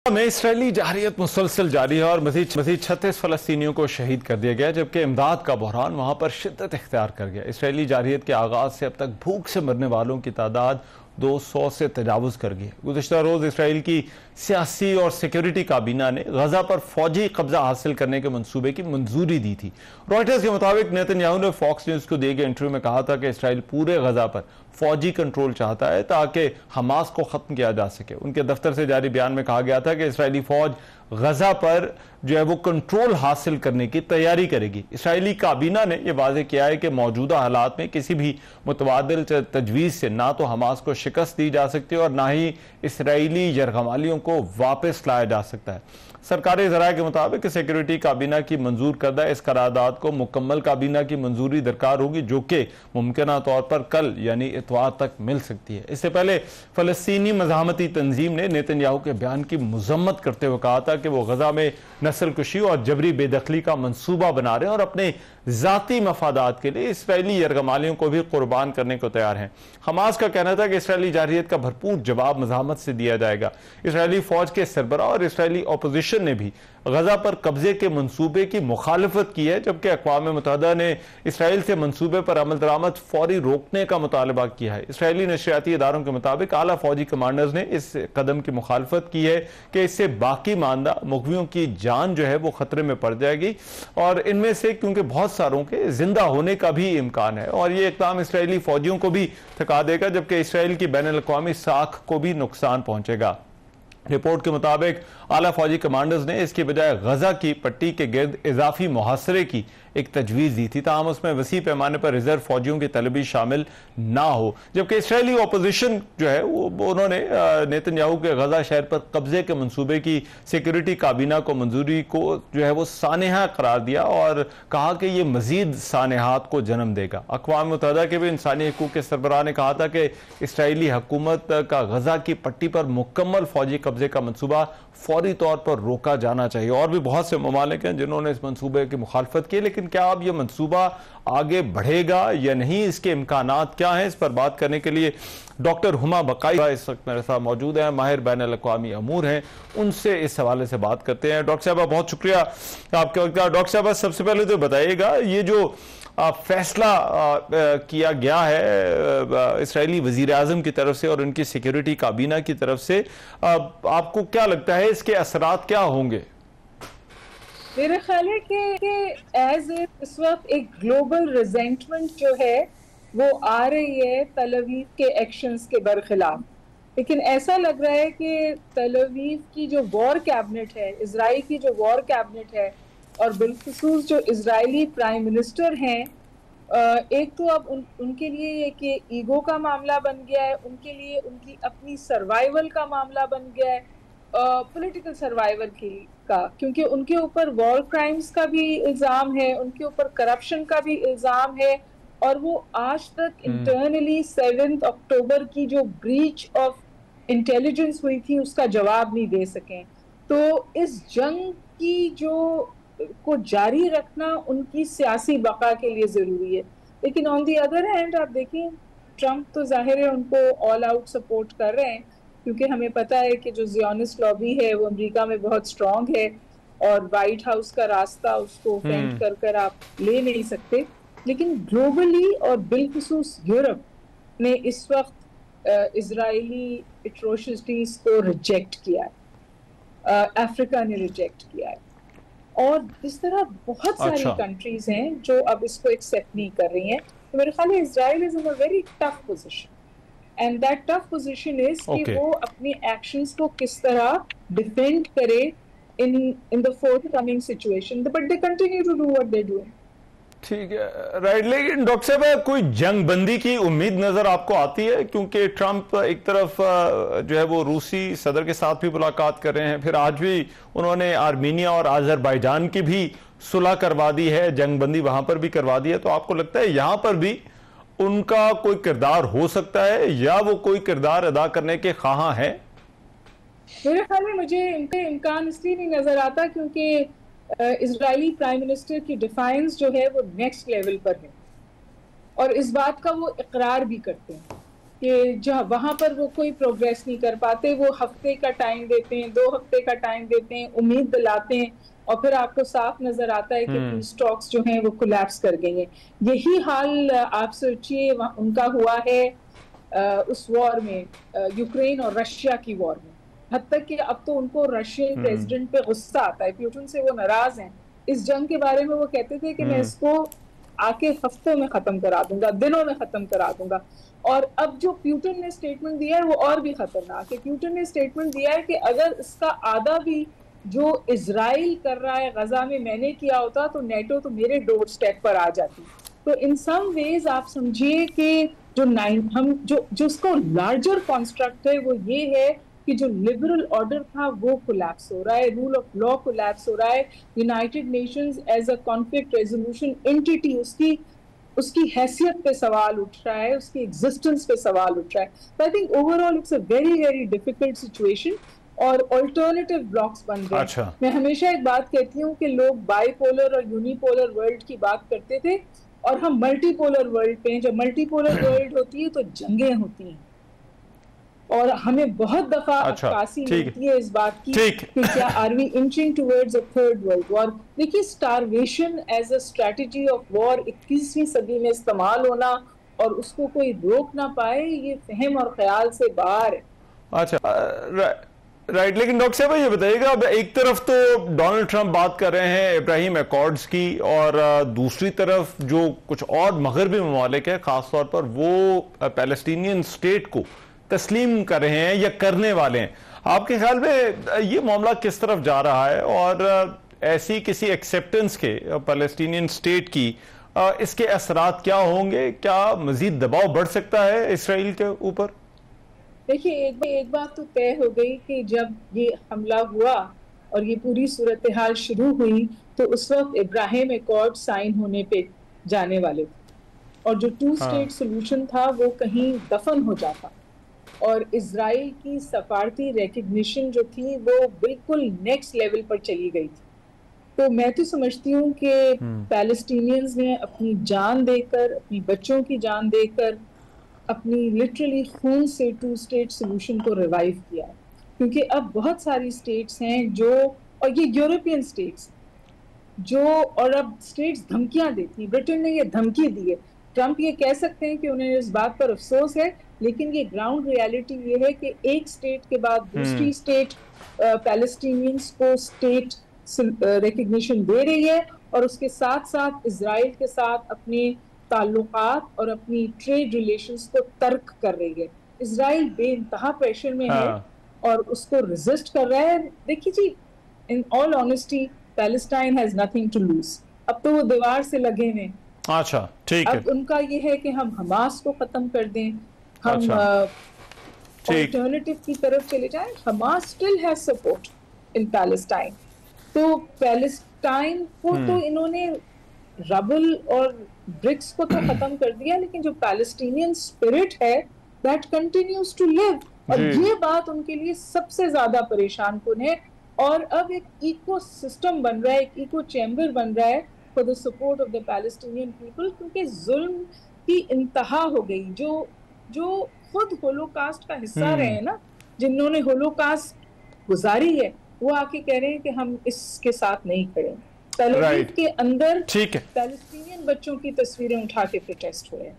में इसराइली जारियत मुसलसल जारी है और मजीद 36 फलस्तीनियों को शहीद कर दिया गया, जबकि इमदाद का बहरान वहां पर शिद्दत इख्तियार कर गया। इसराइली जारियत के आगाज से अब तक भूख से मरने वालों की तादाद 200 से तजावुज कर गई। गुज़िश्ता रोज इसराइल की सियासी और सिक्योरिटी काबीना ने गजा पर फौजी कब्जा हासिल करने के मंसूबे की मंजूरी दी थी। रॉयटर्स के मुताबिक नेतन्याहू ने फॉक्स न्यूज को दिए गए इंटरव्यू में कहा था कि इसराइल पूरे गजा पर फौजी कंट्रोल चाहता है ताकि हमास को खत्म किया जा सके। उनके दफ्तर से जारी बयान में कहा गया था कि इसराइली फौज गजा पर जो है वो कंट्रोल हासिल करने की तैयारी करेगी। इसराइली काबीना ने यह वाज़ेह किया है कि मौजूदा हालात में किसी भी मुतबादिल तजवीज़ से ना तो हमास को शिकस्त दी जा सकती है और ना ही इसराइली यरगमालियों को वापस लाया जा सकता है। सरकारी ज़राए के मुताबिक सिक्योरिटी काबीना की मंजूर करदा इस करारदाद को मुकम्मल काबीना की मंजूरी दरकार होगी, जो कि मुमकिना तौर पर कल यानी इतवार तक मिल सकती है। इससे पहले फलस्तीनी मज़ाहमती तंजीम ने नेतन्याहू के बयान की मजम्मत करते हुए कहा था कि वो गजा में नस्ल कुशी और जबरी बेदखली का मंसूबा बना रहे हैं और अपने जाती मफादात के लिए इसराइली यरगमालियों को भी कुर्बान करने को तैयार हैं। हमास का कहना था कि इसराइली जारियत का भरपूर जवाब मज़ाहमत से दिया जाएगा। इसराइली फौज के सरबराह और इसराइली अपोजिशन ने भी गजा पर कब्जे के मंसूबे की मुखालफत की है, जबकि अक़वाम मुत्तहिदा ने इसराइल से मंसूबे पर अमल दरामद फौरी रोकने का मुतालबा किया है। इसराइली नशरियाती इदारों के मुताबिक आला फौजी कमांडर्स ने इस कदम की मुखालफत की है कि इससे बाकी मानदा मुग़वियों की जान जो है वो खतरे में पड़ जाएगी और इनमें से क्योंकि बहुत सारों के जिंदा होने का भी इम्कान है और ये इक़दाम इसराइली फौजियों को भी थका देगा, जबकि इसराइल की बैनुल अक़वामी साख को भी नुकसान पहुंचेगा। रिपोर्ट के मुताबिक आला फौजी कमांडर्स ने इसकी बजाय गजा की पट्टी के गिर्द इजाफी मुहासरे की एक तजवीज़ दी थी, ताहम उसमें वसी पैमाने पर रिजर्व फौजियों की तलबी शामिल ना हो। जबकि इसराइली अपोजिशन जो है वो उन्होंने नेतन्याहू के गजा शहर पर कब्जे के मंसूबे की सिक्योरिटी काबीना को मंजूरी को जो है वो सानेहा करार दिया और कहा कि ये मजीद सानेहात को जन्म देगा। अक़वाम मुत्तहिदा के भी इंसानी हकूक़ के सरबराह ने कहा था कि इसराइली हुकूमत का गजा की पट्टी पर मुकम्मल फौजी कब्जे का मंसूबा फौरी तौर पर रोका जाना चाहिए। और भी बहुत से ममालिक हैं जिन्होंने इस मंसूबे की मुखालफत की, लेकिन क्या अब यह मंसूबा आगे बढ़ेगा या नहीं, इसके इम्कानात क्या हैं, इस पर बात करने के लिए डॉक्टर हुमा बकाई इस वक्त मेरे साथ मौजूद हैं, माहिर बैनुल अक़वामी अमूर हैं, उनसे इस हवाले से बात करते हैं। डॉक्टर साहब बहुत शुक्रिया आपके वक्त का। डॉक्टर साहब सबसे पहले तो बताइएगा, ये जो फैसला किया गया है इसराइली वजीर आज़म की तरफ से और उनकी सिक्योरिटी काबीना की तरफ से, आपको क्या लगता है इसके असरात क्या होंगे? मेरा ख्याल है कि इस वक्त एक ग्लोबल रिजेंटमेंट जो है वो आ रही है तल अवीव के एक्शंस के बरखिलाफ, लेकिन ऐसा लग रहा है कि तल अवीव की जो वॉर कैबिनेट है, इजराइल की जो वॉर कैबिनेट है और बिलखुसूस जो इजरायली प्राइम मिनिस्टर हैं, एक तो अब उनके लिए ये कि ईगो का मामला बन गया है, उनके लिए उनकी अपनी सर्वाइवल का मामला बन गया है, पॉलिटिकल सर्वाइवल का, क्योंकि उनके ऊपर वॉर क्राइम्स का भी इल्ज़ाम है, उनके ऊपर करप्शन का भी इल्ज़ाम है और वो आज तक इंटरनली 7 अक्टूबर की जो ब्रीच ऑफ इंटेलिजेंस हुई थी उसका जवाब नहीं दे सके। तो इस जंग की को जारी रखना उनकी सियासी बका के लिए ज़रूरी है, लेकिन ऑन दी अदर हैंड आप देखें ट्रंप तो जाहिर है उनको ऑल आउट सपोर्ट कर रहे हैं, क्योंकि हमें पता है कि जो ज़ियोनिस्ट लॉबी है वो अमेरिका में बहुत स्ट्रॉन्ग है और वाइट हाउस का रास्ता उसको फेंट कर आप ले नहीं सकते। लेकिन ग्लोबली और बिलखुसूस यूरोप ने इस वक्त इजरायली एट्रोसिटीज को रिजेक्ट किया है, अफ्रीका ने रिजेक्ट किया है और इस तरह बहुत सारी कंट्रीज हैं जो अब इसको एक्सेप्ट नहीं कर रही हैं। तो मेरे ख्याल है Israel is in a very tough position and that tough position is कि वो अपने एक्शंस को किस तरह डिफेंड करे in the forthcoming situation, but they continue to do what they doing. ठीक है, राइट। लेकिन डॉक्टर साहब कोई जंग बंदी की उम्मीद नजर आपको आती है? क्योंकि ट्रंप एक तरफ जो है वो रूसी सदर के साथ भी मुलाकात कर रहे हैं, फिर आज भी उन्होंने आर्मीनिया और अजरबैजान की भी सुलह करवा दी है, जंग बंदी वहां पर भी करवा दी है। तो आपको लगता है यहां पर भी उनका कोई किरदार हो सकता है या वो कोई किरदार अदा करने के ख्वाह हैं? मेरे ख्याल में मुझे इनके इम्कान इसलिए नहीं नजर आता क्योंकि इजरायली प्राइम मिनिस्टर की डिफाइंस जो है वो नेक्स्ट लेवल पर है और इस बात का वो इकरार भी करते हैं कि जहाँ वहां पर वो कोई प्रोग्रेस नहीं कर पाते, वो हफ्ते का टाइम देते हैं, 2 हफ्ते का टाइम देते हैं, उम्मीद दिलाते हैं, और फिर आपको साफ नजर आता है कि पीस टॉक्स जो हैं वो कोलैप्स कर गई हैं। यही हाल आप सोचिए उनका हुआ है उस वॉर में, यूक्रेन और रशिया की वॉर में। हद तक कि अब तो उनको रशियन प्रेसिडेंट पे गुस्सा आता है, पुतिन से वो नाराज हैं। इस जंग के बारे में वो कहते थे कि मैं इसको आके हफ्तों में खत्म करा दूंगा, दिनों में खत्म करा दूंगा। और अब जो पुतिन ने स्टेटमेंट दिया है वो और भी खतरनाक है। पुतिन ने स्टेटमेंट दिया है कि अगर इसका आधा भी जो इजराइल कर रहा है गजा में मैंने किया होता तो नेटो तो मेरे डोर स्टेप पर आ जाती। तो इन सम वेज आप समझिए कि जो उसको लार्जर कॉन्स्ट्रक्ट है वो ये है कि जो लिबरल ऑर्डर था वो कोलैप्स हो रहा है, रूल ऑफ लॉ कोलैप्स हो रहा है, United Nations as a conflict resolution entity उसकी हैसियत पे सवाल उठ रहा है, उसकी एग्जिस्टेंस पे सवाल उठ रहा है। तो I think overall it's a very very difficult situation और ऑल्टरनेटिव ब्लॉक्स बन गए। अच्छा। मैं हमेशा एक बात कहती हूँ कि लोग बाइपोलर और यूनिपोलर वर्ल्ड की बात करते थे और हम मल्टीपोलर वर्ल्ड पे हैं। जब मल्टीपोलर वर्ल्ड होती है तो जंगें होती हैं और हमें बहुत दफा अक्कासी मिलती है इस बात की कि क्या are we inching towards a third world war. देखिए, starvation as a strategy of war 21वीं सदी में इस्तेमाल होना और उसको कोई रोक ना पाए, ये फहम और ख्याल से बाहर है। अच्छा, राइट। लेकिन डॉक्टर साहब ये बताइएगा, अब एक तरफ तो डोनाल्ड ट्रंप बात कर रहे हैं इब्राहिम एकॉर्ड्स की और दूसरी तरफ जो कुछ और मगरबी ममालिक है खासतौर पर वो पैलेस्टीनियन स्टेट को तस्लीम कर रहे हैं या करने वाले हैं। आपके ख्याल में ये मामला किस तरफ जा रहा है और ऐसी किसी एक्सेप्टेंस के पैलेस्टीनियन स्टेट की इसके असरात क्या होंगे? क्या मजीद दबाव बढ़ सकता है इसराइल के ऊपर? देखिए, एक बात तो तय हो गई कि जब ये हमला हुआ और ये पूरी सूरत हाल शुरू हुई तो उस वक्त इब्राहिम एकॉर्ड साइन होने पे जाने वाले थे और जो 2 स्टेट सोल्यूशन था वो कहीं दफन हो जाता और इजराइल की सफारती रिकग्निशन जो थी वो बिल्कुल नेक्स्ट लेवल पर चली गई थी। तो मैं तो समझती हूँ कि पैलेस्टीनियंस ने अपनी जान देकर, अपनी बच्चों की जान देकर, अपनी लिटरली खून से 2 स्टेट सोल्यूशन को रिवाइव किया है। क्योंकि अब बहुत सारी स्टेट्स हैं जो, और ये यूरोपियन स्टेट्स जो, और अब स्टेट्स धमकियां देती हैं। ब्रिटेन ने ये धमकी दी है। ट्रंप ये कह सकते हैं कि उन्हें इस बात पर अफसोस है, लेकिन ये ग्राउंड रियलिटी ये है कि एक स्टेट के बाद दूसरी स्टेट पैलेस्टीनियंस को स्टेट रिकग्निशन दे रही है और उसके साथ साथ इजराइल के साथ अपने ताल्लुकात और अपनी ट्रेड रिलेशंस को तर्क कर रही है। इजराइल बेइंतहा प्रेशर में है और उसको रेजिस्ट कर रहा है। देखिए जी, in all honesty Palestine has nothing to lose. अब तो वो दीवार से लगे हैं। अच्छा, ठीक है। अब उनका ये है कि हम हमास को खत्म कर दें, हम अल्टरनेटिव की तरफ चले जाएं। Hamas still has support in Palestine. तो पैलेस्टाइन को तो इन्होंने रबल और ब्रिक्स को तो खत्म कर दिया, लेकिन जो पैलेस्टीनियन स्पिरिट है दैट कंटिन्यूज टू लिव। और ये बात उनके लिए सबसे ज्यादा परेशान कुन है। और अब एक इको सिस्टम बन रहा है, एक इको चैम्बर बन रहा है for the support of the Palestinian people, क्योंकि जुल्म की इंतहा हो गई। जो खुद होलोकास्ट का हिस्सा रहे हैं ना, जिन्होंने होलोकास्ट गुजारी है, वो आके कह रहे हैं कि हम इसके साथ नहीं खड़े। तल अवीव के अंदर पैलेस्टीनियन बच्चों की तस्वीरें उठा के प्रोटेस्ट हुए हैं।